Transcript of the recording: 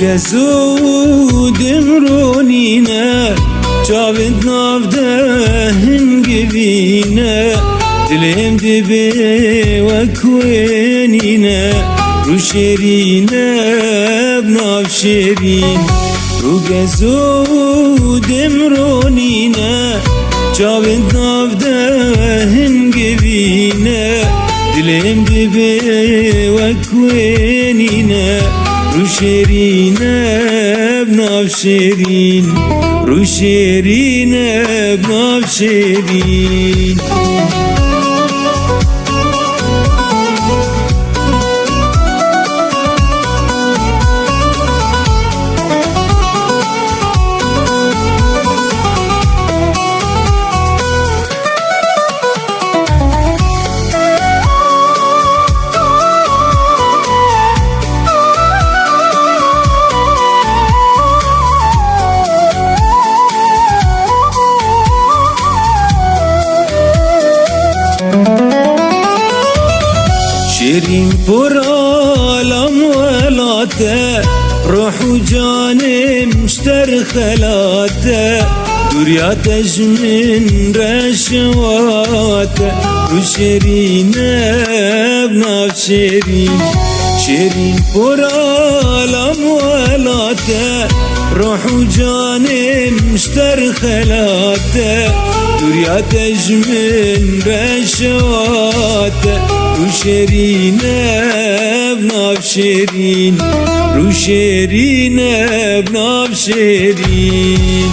زودم رونينا جاوید نافده هنگوینا دلم دبی و کوینینا رو شیرینه بناف شیرین رو زودم رونینا جاوید نافده هنگوینا دلم دبی و کوینینا رو شیرینه بناف شیرین رو شیرینه بناف شیرین شیرین پر عالم ولاته روح و جانم اشتر خلاته دوریاتش من رشواته رو شیرینه بناف شیرین شیرین پر عالم ولاته روح و جانم اشتر خلاته دوریاتش من رشواته رو شیرینه بناف شیرین رو شیرینه بناف شیرین